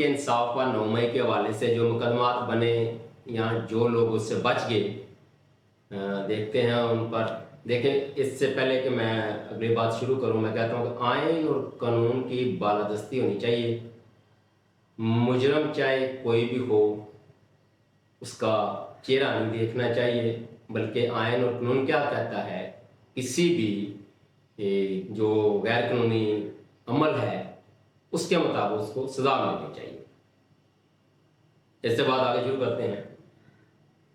के इंसाफ व 9 मई के हवाले से जो मुकदमात बने या जो लोग उससे बच गए, देखते हैं उन पर। देखें, इससे पहले कि मैं अगली बात शुरू करूं, मैं कहता हूं कि आइन और कानून की बालादस्ती होनी चाहिए। मुजरम चाहे कोई भी हो, उसका चेहरा नहीं देखना चाहिए, बल्कि आइन और कानून क्या कहता है, किसी भी जो गैर कानूनी अमल है उसके मुताबिक उसको सजा मिलनी चाहिए। इससे बात आगे शुरू करते हैं।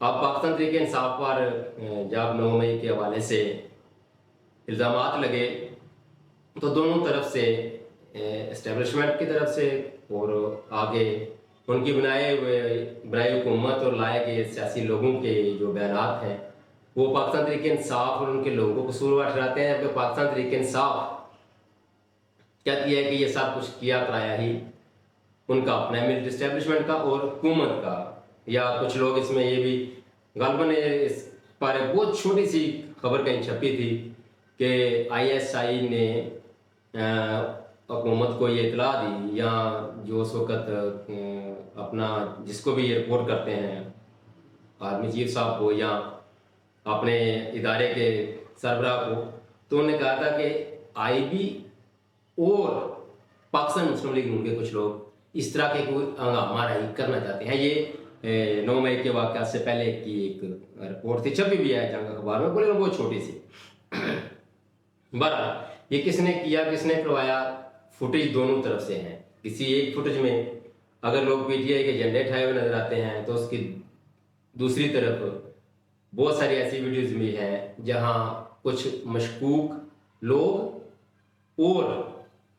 अब पाकिस्तान तहरीक इंसाफ पर जब 9 मई के हवाले से इल्ज़ामात लगे तो दोनों तरफ से, इस्टेब्लिशमेंट की तरफ से और आगे उनकी बनाई हुकूमत और लाए गए सियासी लोगों के जो बयानात हैं, वो पाकिस्तान तहरीक इंसाफ और उनके लोगों को कसूरवार ठहराते हैं। जबकि पाकिस्तान तहरीक इंसाफ कहती है कि ये सब कुछ किया कराया ही उनका अपना मिलिट्री इस्टेब्लिशमेंट का और हुकूमत का। या कुछ लोग इसमें ये भी गालबन इस पर एक बहुत छोटी सी खबर कहीं छपी थी कि ISI ने हुकूमत को ये इतला दी, या जो उस वक़्त अपना जिसको भी ये रिपोर्ट करते हैं, आर्मी चीफ साहब को या अपने इदारे के सरबराह को, तो उन्होंने कहा था कि IB और पाकिस्तान मुस्लिम लीग नून के कुछ लोग इस तरह के कोई हंगामा राही करना चाहते हैं। ये 9 मई के वाक़या से पहले की एक रिपोर्ट थी, छपी भी है जंग अखबार में, बोले बहुत छोटी सी। बहरहाल ये किसने किया, किसने करवाया, फुटेज दोनों तरफ से हैं। किसी एक फुटेज में अगर लोग PTI के झंडे उठाए हुए नजर आते हैं, तो उसकी दूसरी तरफ बहुत सारी ऐसी वीडियोज भी हैं जहां कुछ मशकूक लोग और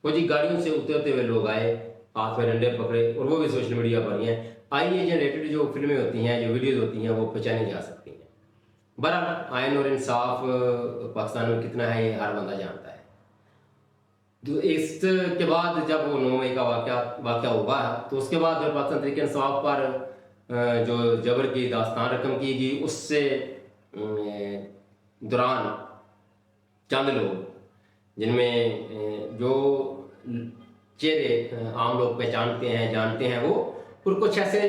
फौजी गाड़ियों से उतरते हुए लोग आए, हाथ में डंडे पकड़े, और वो भी सोशल मीडिया पर ही हैं। आईए जनरेटेड जो फिल्में होती हैं, जो वीडियोज होती हैं, वो पहचानी जा सकती हैं। बहरहाल आयन और इंसाफ पाकिस्तान में कितना है ये हर बंदा जानता है। तो इसके बाद जब वो 9 मई का वाक़या हुआ, तो उसके बाद पाकिस्तान तहरीक इंसाफ पर जो जबर की दास्तान रकम की गई, उससे दौरान चंद लोग जिनमें जो चेहरे आम लोग पहचानते हैं, जानते हैं वो, और कुछ ऐसे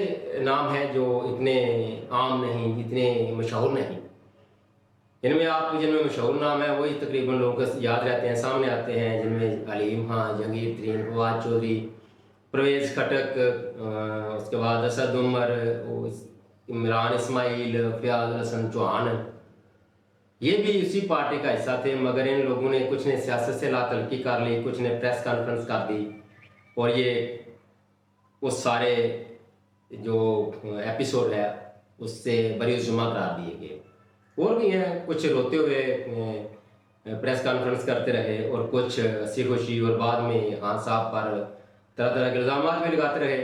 नाम हैं जो इतने आम नहीं, इतने मशहूर नहीं। इनमें आप जिनमें मशहूर नाम है वही तकरीबन लोगों को याद रहते हैं, सामने आते हैं, जिनमें अलीम खां, जहांगीर तरीन, फवाद चौधरी, परवेज़ खटक, उसके बाद असद उमर, इमरान इस्माइल, फयाज हसन चौहान, ये भी उसी पार्टी का हिस्सा थे। मगर इन लोगों ने, कुछ ने सियासत से लातल्की कर ली, कुछ ने प्रेस कॉन्फ्रेंस कर दी, और ये उस सारे जो एपिसोड है उससे बरीजुमा करार दिए गए। और भी हैं, कुछ रोते हुए प्रेस कॉन्फ्रेंस करते रहे, और कुछ हंसी खुशी, और बाद में खान साहब पर तरह तरह के इल्ज़ाम भी लगाते रहे।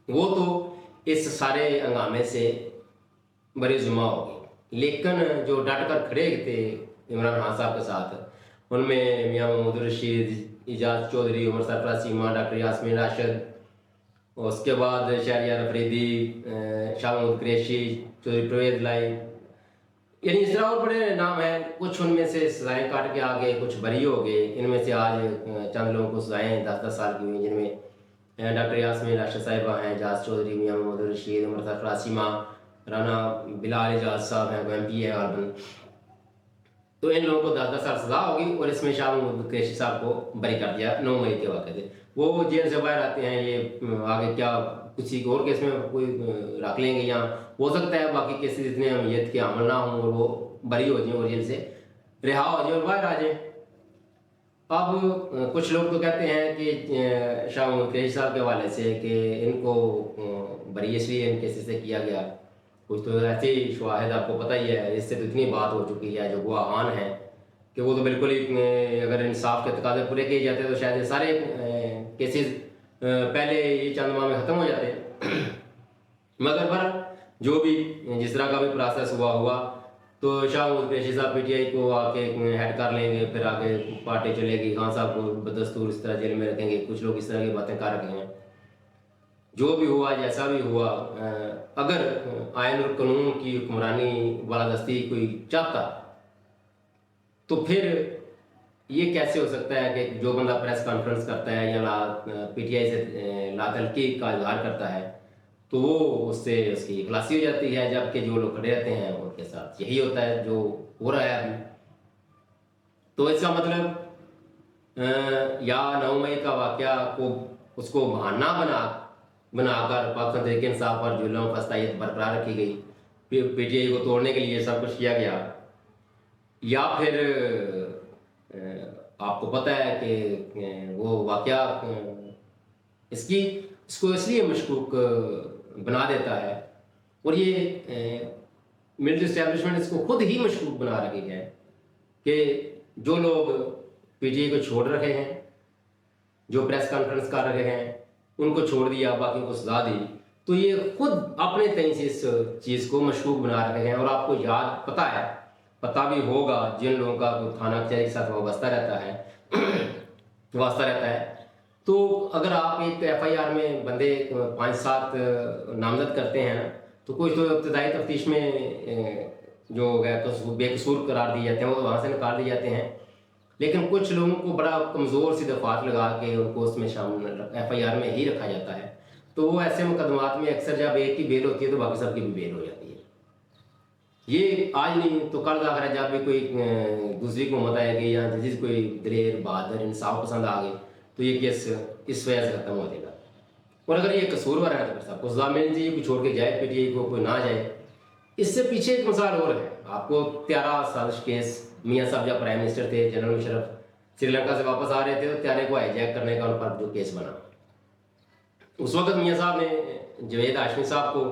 वो तो इस सारे हंगामे से बरीजुमा हो गए। लेकिन जो डट कर खड़े थे इमरान खान साहब के साथ, उनमें मियाँ महमूद रशीद, इजाज चौधरी, उमर सरफराज चीमा, डॉक्टर यास्मीन राशिद, उसके बाद शहरियार अफरीदी, शाह महमूद कुरैशी, चौधरी परवेज़ लाई, यानी इस तरह और बड़े नाम हैं। कुछ उनमें से सजाएं काट के आ गए, कुछ बरी हो गए। इनमें से आज चंद लोगों को सजाएं 10-10 साल की हुई, जिनमें डॉक्टर यास्मीन राशिद साहिबा हैं, इजाज चौधरी, मियाँ महमूद रशीद, उमर सरफराज चीमा, राना बिलाल इजाज साहब हैं, MP है गालबन। तो इन लोगों को 10-10 साल सजा होगी, और इसमें शाह महमूद कुरैशी साहब को बरी कर दिया 9 मई के वाक़े से। वो जेल से बाहर आते हैं, ये आगे क्या किसी और केस में कोई रख लेंगे, या हो सकता है बाकी केसेस इतने अहमियत के अमल ना हों और वो बरी हो जाए और जेल से रिहा हो जाए और बाहर आ जाए। अब कुछ लोग तो कहते हैं कि शाह महमूद कुरैशी साहब के हवाले से कि इनको बरी इसलिए इन केसेस से किया गया। कुछ तो ऐसे ही शवाहिद आपको पता ही है, इससे तो इतनी बात हो चुकी है, जो गुआहान है कि वो तो बिल्कुल ही, अगर इंसाफ के तकाज़े पूरे किए जाते तो शायद ये सारे केसेस पहले ये चंद माह में ख़त्म हो जाते। मगर पर जो भी जिस तरह का भी प्रोसेस हुआ, तो शाह महमूद कुरैशी साहब PTI को आके हेड कर लेंगे, फिर आगे पार्टी चलेगी, खान साहब को बदस्तूर इस तरह जेल में रखेंगे। कुछ लोग इस तरह की बातें कर रहे हैं। जो भी हुआ, जैसा भी हुआ, अगर आयन और कानून की हुक्मरानी बालादस्ती कोई चाहता, तो फिर ये कैसे हो सकता है कि जो बंदा प्रेस कॉन्फ्रेंस करता है या पीटीआई से लातल्की का इजहार करता है तो वो उससे उसकी खलासी हो जाती है, जबकि जो लोग खड़े रहते हैं उनके साथ यही होता है जो हो रहा है अभी। तो इसका मतलब या 9 मई का वाक़या को उसको बहाना बनाकर पाकिस्तान तहरीक इंसाफ पर जुल्म फस्तायत बरकरार रखी गई, पीटीआई को तोड़ने के लिए सब कुछ किया गया। या फिर आपको पता है कि वो वाक़या इसको इसलिए मशकूक बना देता है, और ये मिलिट्री इस्टेब्लिशमेंट इसको खुद ही मशकूक बना रही है कि जो लोग पीटीआई को छोड़ रहे हैं, जो प्रेस कॉन्फ्रेंस कर रहे हैं, उनको छोड़ दिया, बाकी को सजा दी, तो ये खुद अपने तरीके से इस चीज़ को मशकूक बना रहे हैं। और आपको याद पता भी होगा जिन लोगों का थाना कचहरी के साथ वाबस्ता रहता है, तो अगर आप एक एफआईआर में बंदे 5-7 नामजद करते हैं ना, तो कुछ तो इब्तदाई तफ्तीश में जो बेकसूर करार दिए जाते हैं वो वहाँ से निकाल दिए जाते हैं, लेकिन कुछ लोगों को बड़ा कमज़ोर सी दफात लगा के उनको उसमें शामिल एफआईआर में ही रखा जाता है। तो वो ऐसे मुकदमात में अक्सर जब एक की बेल होती है तो बाकी सब की भी बेल हो जाती है। ये आज नहीं तो कल आकर है, जब भी कोई दूसरी हुकूमत आएगी या जिस कोई दलेर बहादुर इंसाफ पसंद आ गई तो ये केस इस वजह से ख़त्म हो जाएगा। और अगर ये कसूरवार है तो फिर सबको सजा मिलनी चाहिए, कोई छोड़ के जाए पीटीआई को, कोई ना जाए। इससे पीछे एक मिसाल और है, आपको 13 साजिश केस, मियाँ साहब जब प्राइम मिनिस्टर थे, जनरल मुशर्रफ श्रीलंका से वापस आ रहे थे तो 13 को हाईजैक करने का उन पर जो केस बना, उस वक्त मियाँ साहब ने जवेद हाशमी साहब को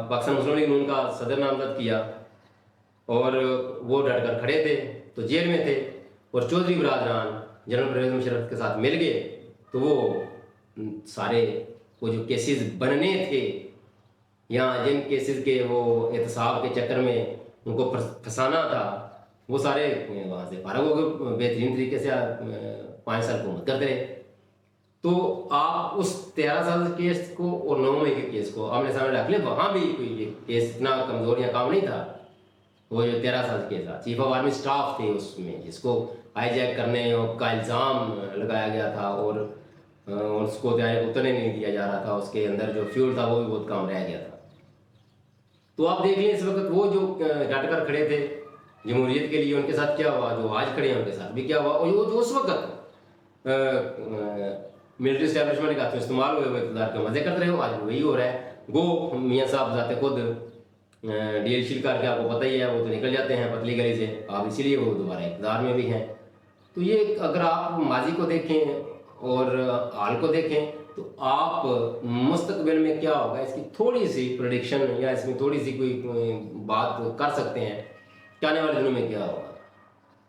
पाकिस्तान मुस्लिम लीग नून का सदर नामजद किया और वो डट कर खड़े थे तो जेल में थे, और चौधरी बरादरान जनरल परवेज़ मुशर्रफ के साथ मिल गए तो वो सारे वो जो केसेस बनने थे या जिन केसेस के वो एहतसाब के चक्कर में उनको फंसाना था, वो सारे वहाँ से फारग हो गए, बेहतरीन तरीके से 5 साल हुकूमत करते रहे। तो आप उस 13 साल के केस को और 9 मई के केस को आमने सामने रख ले, वहाँ भी कोई केस इतना कमज़ोर या काम नहीं था। वो जो 13 साल केस था, चीफ ऑफ आर्मी स्टाफ थे उसमें, जिसको हाईजैक करने का इल्ज़ाम लगाया गया था और उसको तैयारी उतरने नहीं दिया जा रहा था, उसके अंदर जो फ्यूल था वो भी बहुत कम रह गया था। तो आप देख लें इस वक्त वो जो डट कर खड़े थे जमहूरियत के लिए, उनके साथ क्या हुआ, जो आज खड़े हैं उनके साथ भी क्या हुआ, और वो जो उस वक्त मिलिट्री इस्टेब्लिशमेंट का इस्तेमाल हुए हुए इक़्तिदार के मजे करते रहे हो, आज वही हो रहा है। गो मियाँ साहब जाते खुद डीएल शील करके, आपको पता ही है, वो तो निकल जाते हैं पतली गली से, आप इसीलिए वो दोबारा इक़्तिदार में भी हैं। तो ये अगर आप माजी को देखें और हाल को देखें तो आप मुस्तकबिल में क्या होगा इसकी थोड़ी सी प्रेडिक्शन या इसमें थोड़ी सी कोई बात कर सकते हैं कि आने वाले दिनों में क्या होगा।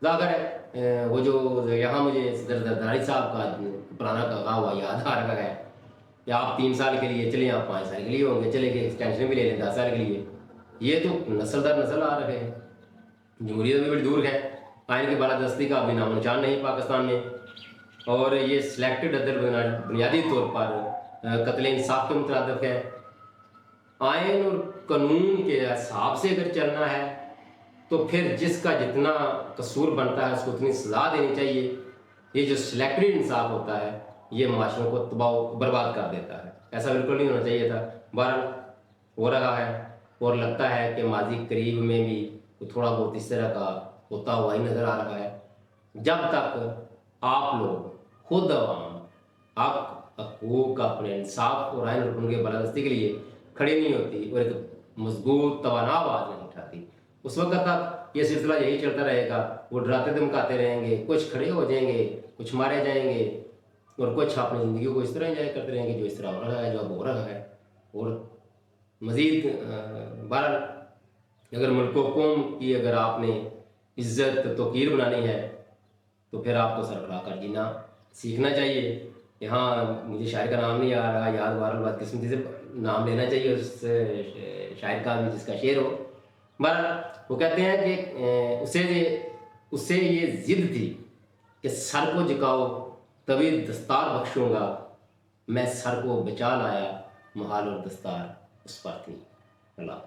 ज़ाहिर है वो जो यहाँ मुझे जरदारी साहब का पुराना कहा हुआ याद आ रहा है कि आप 3 साल के लिए चले, आप 5 साल के लिए होंगे, चले के एक्सटेंशन भी ले लें 10 साल के लिए। ये तो नस्ल दर नस्ल आ रहे हैं, जमहूरियत भी बड़ी दूर है, आइन की बालादस्ती का अभी नामो निशान नहीं पाकिस्तान में, और ये सिलेक्टेड अदर बुनियादी तौर पर कत्ल इंसाफ के मुतरादिफ है। आइन और कानून के हिसाब से अगर चलना है तो फिर जिसका जितना कसूर बनता है उसको उतनी सजा देनी चाहिए। ये जो सिलेक्टेड इंसाफ होता है ये माशरों को तबाह बर्बाद कर देता है, ऐसा बिल्कुल नहीं होना चाहिए था। बहरहाल हो रहा है और लगता है कि माजी करीब में भी थोड़ा बहुत इस तरह का होता हुआ ही नज़र आ रहा है। जब तक आप लोग खुद अवाम आप हकूक़ अपने इंसाफ और आइन और कानून के बालादस्ती के लिए खड़ी नहीं होती और एक मजबूत तवाना आवाज़ नहीं उठाती, उस वक्त तक ये सिलसिला यही चलता रहेगा। वो डराते धमकाते रहेंगे, कुछ खड़े हो जाएंगे, कुछ मारे जाएंगे और कुछ अपनी ज़िंदगी को इस तरह एंजॉय करते रहेंगे जो इस तरह हो रहा है, जो अब हो रहा है। और मज़ीद बहरहाल अगर मुल्क कौम की अगर आपने इज़्ज़त तौक़ीर बनानी है तो फिर आपको सरफरा कर जीना सीखना चाहिए। यहाँ मुझे शायर का नाम नहीं आ रहा याद, बहरहाल बदकिस्मती से नाम लेना चाहिए उस शायर का भी जिसका शेर हो। बहरहाल वो कहते हैं कि उससे ये ज़िद थी कि सर को झुकाओ तभी दस्तार बख्शूँगा, मैं सर को बचा लाया महाल और दस्तार उस पर थी। अल्लाह।